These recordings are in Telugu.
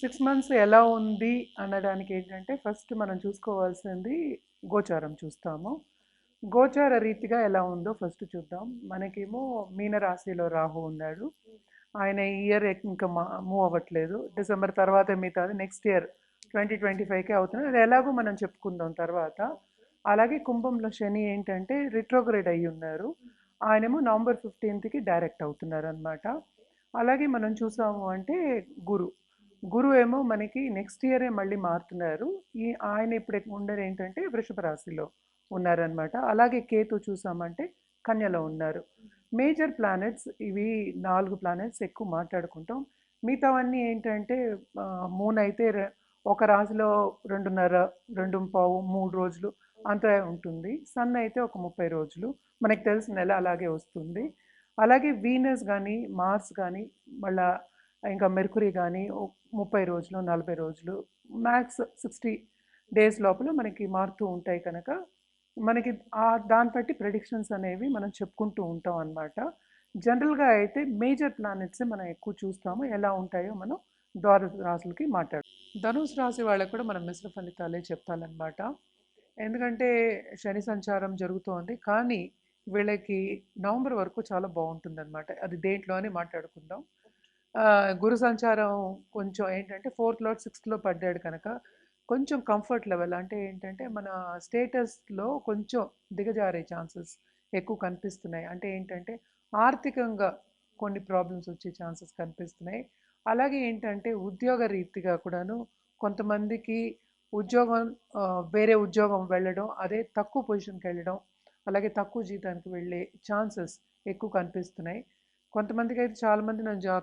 6 మంత్స్ ఎలా ఉంది అనడానికి ఏంటంటే ఫస్ట్ మనం చూసుకోవాల్సింది గోచారం చూస్తాము. గోచార రీతిగా ఎలా ఉందో ఫస్ట్ చూద్దాం. మనకేమో మీనరాశిలో రాహు ఉన్నాడు. ఆయన ఈ ఇయర్ ఇంకా మూవ్ అవ్వట్లేదు. డిసెంబర్ తర్వాత మిగతాది నెక్స్ట్ ఇయర్ 2025కే అవుతుంది. అది ఎలాగో మనం చెప్పుకుందాం తర్వాత. అలాగే కుంభంలో శని ఏంటంటే రిట్రోగ్రేడ్ అయ్యి ఉన్నారు. ఆయనేమో నవంబర్ 15కి డైరెక్ట్ అవుతున్నారు అనమాట. అలాగే మనం చూసాము అంటే గురు గురువు ఏమో మనకి నెక్స్ట్ ఇయరే మళ్ళీ మారుతున్నారు. ఆయన ఇప్పుడు ఉండేది ఏంటంటే వృషభ రాశిలో ఉన్నారనమాట. అలాగే కేతు చూసామంటే కన్యలో ఉన్నారు. మేజర్ ప్లానెట్స్ ఇవి 4 ప్లానెట్స్ ఎక్కువ మాట్లాడుకుంటాం. మిగతావన్నీ ఏంటంటే మూన్ అయితే ఒక రాశిలో 2.5 2.25 3 రోజులు అంత ఉంటుంది. సన్ అయితే ఒక 30 రోజులు మనకు తెలిసిన నెల అలాగే వస్తుంది. అలాగే వీనస్ కానీ మార్స్ కానీ మళ్ళా ఇంకా మెర్కురీ కానీ 30 రోజులు 40 రోజులు మ్యాక్స్ 60 డేస్ లోపల మనకి మారుతూ ఉంటాయి కనుక మనకి దాన్ని బట్టి ప్రెడిక్షన్స్ అనేవి మనం చెప్పుకుంటూ ఉంటాం అన్నమాట. జనరల్గా అయితే మేజర్ ప్లానెట్స్ మనం ఎక్కువ చూస్తాము. ఎలా ఉంటాయో మనం ద్వాదశ రాశులకి మాట్లాడు. ధనుసు రాశి వాళ్ళకు కూడా మనం మిశ్ర ఫలితాలే చెప్పాలన్నమాట. ఎందుకంటే శని సంచారం జరుగుతోంది కానీ వీళ్ళకి నవంబర్ వరకు చాలా బాగుంటుంది అనమాట. అది దేంట్లో అని మాట్లాడుకుందాం. గురు సంచారం కొంచెం ఏంటంటే 4th లార్డ్ 6th లో పడ్డాడు కనుక కొంచెం కంఫర్ట్ లెవెల్ అంటే ఏంటంటే మన స్టేటస్లో కొంచెం దిగజారే ఛాన్సెస్ ఎక్కువ కనిపిస్తున్నాయి. అంటే ఏంటంటే ఆర్థికంగా కొన్ని ప్రాబ్లమ్స్ వచ్చే ఛాన్సెస్ కనిపిస్తున్నాయి. అలాగే ఏంటంటే ఉద్యోగ రీతిగా కూడాను కొంతమందికి ఉద్యోగం వేరే ఉద్యోగం వెళ్ళడం, అదే తక్కువ పొజిషన్కి వెళ్ళడం, అలాగే తక్కువ జీతానికి వెళ్ళే ఛాన్సెస్ ఎక్కువ కనిపిస్తున్నాయి. కొంతమందికి అయితే చాలామంది నన్ను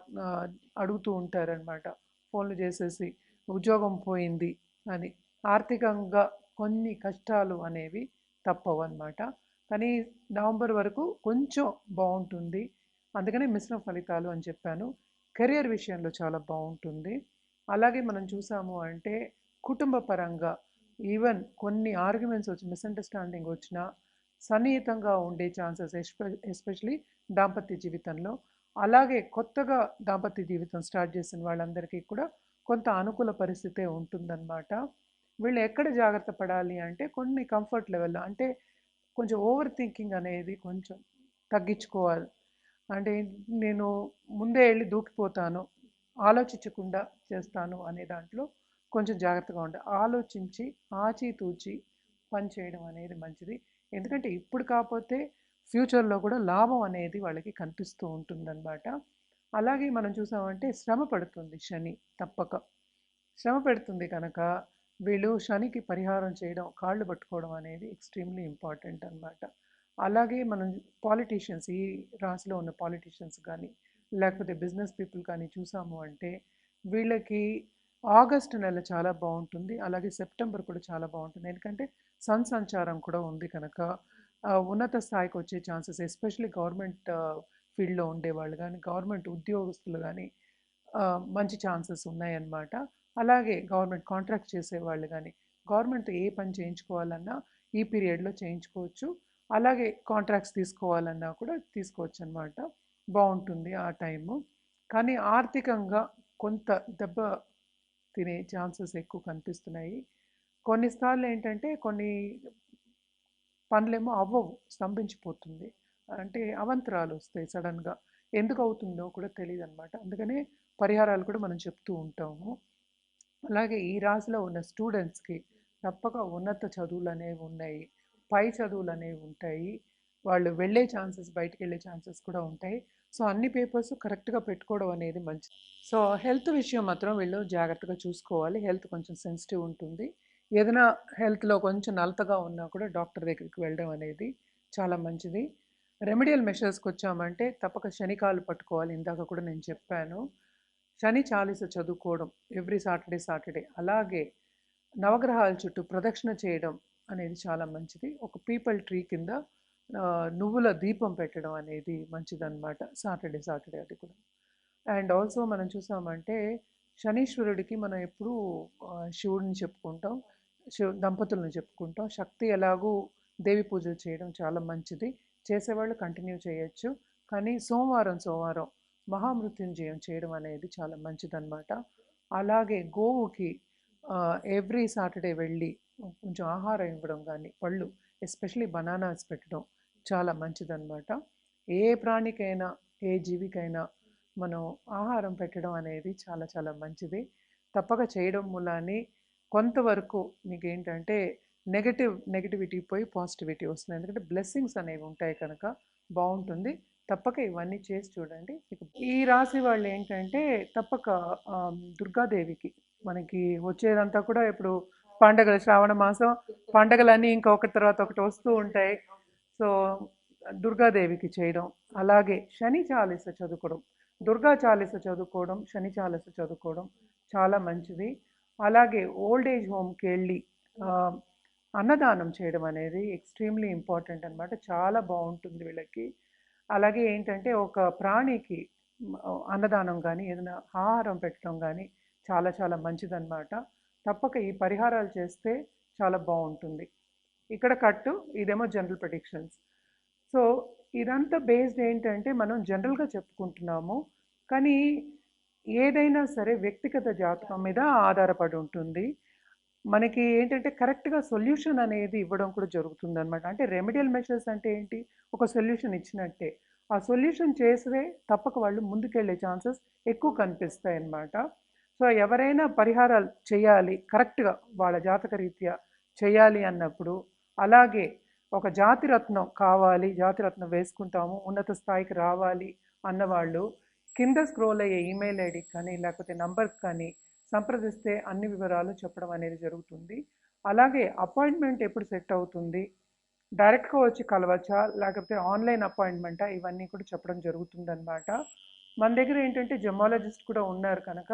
అడుగుతూ ఉంటారనమాట ఫోన్లు చేసేసి ఉద్యోగం పోయింది అని. ఆర్థికంగా కొన్ని కష్టాలు అనేవి తప్పవు అనమాట. కానీ నవంబర్ వరకు కొంచెం బాగుంటుంది. అందుకనే మిశ్రమ ఫలితాలు అని చెప్పాను. కెరియర్ విషయంలో చాలా బాగుంటుంది. అలాగే మనం చూసాము అంటే కుటుంబ పరంగా ఈవెన్ కొన్ని ఆర్గ్యుమెంట్స్ వచ్చి మిస్అండర్స్టాండింగ్ వచ్చినా సన్నిహితంగా ఉండే ఛాన్సెస్ ఎస్పెషలీ దాంపత్య జీవితంలో. అలాగే కొత్తగా దాంపత్య జీవితం స్టార్ట్ చేసిన వాళ్ళందరికీ కూడా కొంత అనుకూల పరిస్థితే ఉంటుందన్నమాట. వీళ్ళు ఎక్కడ జాగ్రత్త పడాలి అంటే కొన్ని కంఫర్ట్ లెవెల్లో అంటే కొంచెం ఓవర్ థింకింగ్ అనేది కొంచెం తగ్గించుకోవాలి. అంటే నేను ముందే వెళ్ళి దూకిపోతాను, ఆలోచించకుండా చేస్తాను అనే దాంట్లో కొంచెం జాగ్రత్తగా ఉండాలి. ఆలోచించి ఆచితూచి పని చేయడం అనేది మంచిది. ఎందుకంటే ఇప్పుడు కాకపోతే ఫ్యూచర్లో కూడా లాభం అనేది వాళ్ళకి కనిపిస్తూ ఉంటుందన్నమాట. అలాగే మనం చూసామంటే శ్రమ పడుతుంది శని తప్పక. శ్రమ పెడుతుంది కనుక వీళ్ళు శనికి పరిహారం చేయడం, కాళ్ళు పట్టుకోవడం అనేది ఎక్స్ట్రీమ్లీ ఇంపార్టెంట్ అనమాట. అలాగే మనం పాలిటీషియన్స్ ఈ రాశిలో ఉన్న పాలిటీషియన్స్ కానీ లేకపోతే బిజినెస్ పీపుల్ కానీ చూసాము అంటే వీళ్ళకి ఆగస్టు నెల చాలా బాగుంటుంది. అలాగే సెప్టెంబర్ కూడా చాలా బాగుంటుంది. ఎందుకంటే సన్ సంచారం కూడా ఉంది కనుక ఉన్నత స్థాయికి వచ్చే ఛాన్సెస్ ఎస్పెషల్లీ గవర్నమెంట్ ఫీల్డ్లో ఉండేవాళ్ళు కానీ గవర్నమెంట్ ఉద్యోగస్తులు కానీ మంచి ఛాన్సెస్ ఉన్నాయన్నమాట. అలాగే గవర్నమెంట్ కాంట్రాక్ట్ చేసేవాళ్ళు కానీ గవర్నమెంట్తో ఏ పని చేయించుకోవాలన్నా ఈ పీరియడ్లో చేయించుకోవచ్చు. అలాగే కాంట్రాక్ట్స్ తీసుకోవాలన్నా కూడా తీసుకోవచ్చు అనమాట. బాగుంటుంది ఆ టైము. కానీ ఆర్థికంగా కొంత దెబ్బ తినే ఛాన్సెస్ ఎక్కువ కనిపిస్తున్నాయి. కొన్నిసార్లు ఏంటంటే కొన్ని పనులేమో అవ్వవు, స్తంభించిపోతుంది. అంటే అవంతరాలు వస్తాయి సడన్గా. ఎందుకు అవుతుందో కూడా తెలియదు అనమాట. అందుకనే పరిహారాలు కూడా మనం చెప్తూ ఉంటాము. అలాగే ఈ రాశిలో ఉన్న స్టూడెంట్స్కి తప్పక ఉన్నత చదువులు అనేవి ఉన్నాయి, పై చదువులు అనేవి ఉంటాయి. వాళ్ళు వెళ్ళే ఛాన్సెస్, బయటికి వెళ్ళే ఛాన్సెస్ కూడా ఉంటాయి. సో అన్ని పేపర్స్ కరెక్ట్గా పెట్టుకోవడం అనేది మంచిది. సో హెల్త్ విషయం మాత్రం వీళ్ళు జాగ్రత్తగా చూసుకోవాలి. హెల్త్ కొంచెం సెన్సిటివ్ ఉంటుంది. ఏదైనా హెల్త్లో కొంచెం నలతగా ఉన్నా కూడా డాక్టర్ దగ్గరికి వెళ్ళడం అనేది చాలా మంచిది. రెమెడియల్ మెషర్స్కి వచ్చామంటే తప్పక శనికాలు పట్టుకోవాలి. ఇందాక కూడా నేను చెప్పాను. శని చాలీస చదువుకోవడం ఎవ్రీ సాటర్డే. అలాగే నవగ్రహాల చుట్టూ ప్రదక్షిణ చేయడం అనేది చాలా మంచిది. ఒక పీపల్ ట్రీ కింద నువ్వుల దీపం పెట్టడం అనేది మంచిదన్నమాట. సాటర్డే అది కూడా. అండ్ ఆల్సో మనం చూసామంటే శనీశ్వరుడికి మనం ఎప్పుడూ శివుడిని చెప్పుకుంటాం, దంపతులను చెప్పుకుంటాం. శక్తి ఎలాగూ దేవి పూజలు చేయడం చాలా మంచిది. చేసేవాళ్ళు కంటిన్యూ చేయొచ్చు. కానీ సోమవారం మహామృత్యుంజయం చేయడం అనేది చాలా మంచిదన్నమాట. అలాగే గోవుకి ఎవ్రీ సాటర్డే వెళ్ళి కొంచెం ఆహారం ఇవ్వడం కానీ పళ్ళు ఎస్పెషలీ బనానాస్ పెట్టడం చాలా మంచిదన్నమాట. ఏ ప్రాణికైనా ఏ జీవికైనా మనం ఆహారం పెట్టడం అనేది చాలా చాలా మంచిది. తప్పక చేయడం మూలాన్ని కొంతవరకు మీకు ఏంటంటే నెగటివిటీ పోయి పాజిటివిటీ వస్తుంది. ఎందుకంటే బ్లెస్సింగ్స్ అనేవి ఉంటాయి కనుక బాగుంటుంది. తప్పక ఇవన్నీ చేసి చూడండి. ఈ రాశి వాళ్ళు ఏంటంటే తప్పక దుర్గాదేవికి మనకి వచ్చేదంతా కూడా ఇప్పుడు పండగలు, శ్రావణ మాసం పండగలన్నీ ఇంకొకటి తర్వాత ఒకటి వస్తూ ఉంటాయి. సో దుర్గాదేవికి చేయడం, అలాగే శని చాలీస చదువుకోవడం, దుర్గా చాలీస చదువుకోవడం, శని చాలీస చదువుకోవడం చాలా మంచిది. అలాగే ఓల్డ్ ఏజ్ హోమ్కి వెళ్ళి ఆ, అన్నదానం చేయడం అనేది ఎక్స్ట్రీమ్లీ ఇంపార్టెంట్ అనమాట. చాలా బాగుంటుంది వీళ్ళకి. అలాగే ఏంటంటే ఒక ప్రాణికి అన్నదానం కానీ ఏదైనా ఆహారం పెట్టడం కానీ చాలా చాలా మంచిదన్నమాట. తప్పక ఈ పరిహారాలు చేస్తే చాలా బాగుంటుంది. ఇక్కడ కట్టు, ఇదేమో జనరల్ ప్రెడిక్షన్స్. సో ఇదంతా బేస్డ్ ఏంటంటే మనం జనరల్గా చెప్పుకుంటున్నాము, కానీ ఏదైనా సరే వ్యక్తిగత జాతకం మీద ఆధారపడి ఉంటుంది. మనకి ఏంటంటే కరెక్ట్గా సొల్యూషన్ అనేది ఇవ్వడం కూడా జరుగుతుంది అనమాట. అంటే రెమెడియల్ మెషర్స్ అంటే ఏంటి, ఒక సొల్యూషన్ ఇచ్చినట్టే. ఆ సొల్యూషన్ చేసే తప్పక వాళ్ళు ముందుకెళ్ళే ఛాన్సెస్ ఎక్కువ కనిపిస్తాయి అన్నమాట. సో ఎవరైనా పరిహారాలు చేయాలి కరెక్ట్గా వాళ్ళ జాతక రీత్యా చేయాలి అన్నప్పుడు, అలాగే ఒక జాతిరత్నం కావాలి, జాతిరత్నం వేసుకుంటాము, ఉన్నత స్థాయికి రావాలి అన్నవాళ్ళు కింద స్క్రోల్ అయ్యే ఈమెయిల్ ఐడికి కానీ లేకపోతే నంబర్కి కానీ సంప్రదిస్తే అన్ని వివరాలు చెప్పడం అనేది జరుగుతుంది. అలాగే అపాయింట్మెంట్ ఎప్పుడు సెట్ అవుతుంది, డైరెక్ట్గా వచ్చి కలవచ్చా లేకపోతే ఆన్లైన్ అపాయింట్మెంటా, ఇవన్నీ కూడా చెప్పడం జరుగుతుందన్నమాట. మన దగ్గర ఏంటంటే జెమాలజిస్ట్ కూడా ఉన్నారు కనుక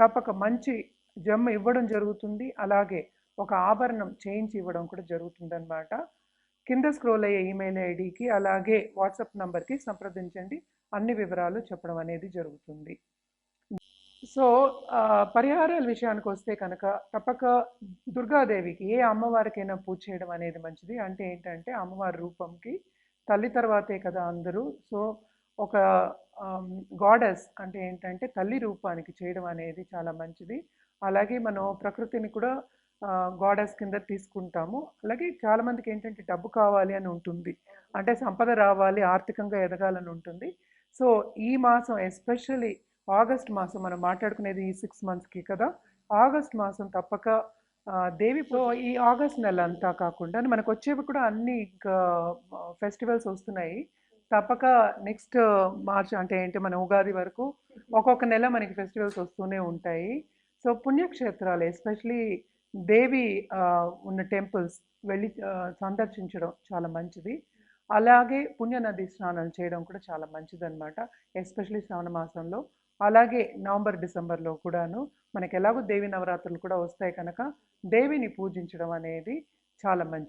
తప్పక మంచి జెమ్ ఇవ్వడం జరుగుతుంది. అలాగే ఒక ఆభరణం చేయించి ఇవ్వడం కూడా జరుగుతుందన్నమాట. కింద స్క్రోల్ అయ్యే ఈమెయిల్ ఐడికి అలాగే వాట్సాప్ నంబర్కి సంప్రదించండి, అన్ని వివరాలు చెప్పడం అనేది జరుగుతుంది. సో పరిహారాల విషయానికి వస్తే కనుక తప్పక దుర్గాదేవికి ఏ అమ్మవారికైనా పూజ చేయడం అనేది మంచిది. అంటే ఏంటంటే అమ్మవారి రూపంకి తల్లి తర్వాతే కదా అందరూ. సో ఒక గాడెస్ అంటే ఏంటంటే తల్లి రూపానికి చేయడం అనేది చాలా మంచిది. అలాగే మనం ప్రకృతిని కూడా గాడెస్ కింద తీసుకుంటాము. అలాగే చాలామందికి ఏంటంటే డబ్బు కావాలి అని ఉంటుంది, అంటే సంపద రావాలి, ఆర్థికంగా ఎదగాలని ఉంటుంది. సో ఈ మాసం ఎస్పెషల్లీ ఆగస్ట్ మాసం మనం మాట్లాడుకునేది ఈ 6 మంత్స్కి కదా. ఆగస్ట్ మాసం తప్పక దేవి ఈ ఆగస్ట్ నెల అంతా కాకుండా మనకు వచ్చేవి కూడా అన్ని ఇంకా ఫెస్టివల్స్ వస్తున్నాయి. తప్పక నెక్స్ట్ మార్చ్ అంటే ఏంటి మన ఉగాది వరకు ఒక్కొక్క నెల మనకి ఫెస్టివల్స్ వస్తూనే ఉంటాయి. సో పుణ్యక్షేత్రాలు ఎస్పెషలీ దేవి ఉన్న టెంపుల్స్ వెళ్ళి సందర్శించడం చాలా మంచిది. అలాగే పుణ్యనది స్నానాలు చేయడం కూడా చాలా మంచిదన్నమాట, ఎస్పెషలీ శ్రావణ మాసంలో. అలాగే నవంబర్ డిసెంబర్లో కూడాను మనకి ఎలాగో దేవి నవరాత్రులు కూడా వస్తాయి కనుక దేవిని పూజించడం అనేది చాలా మంచిది.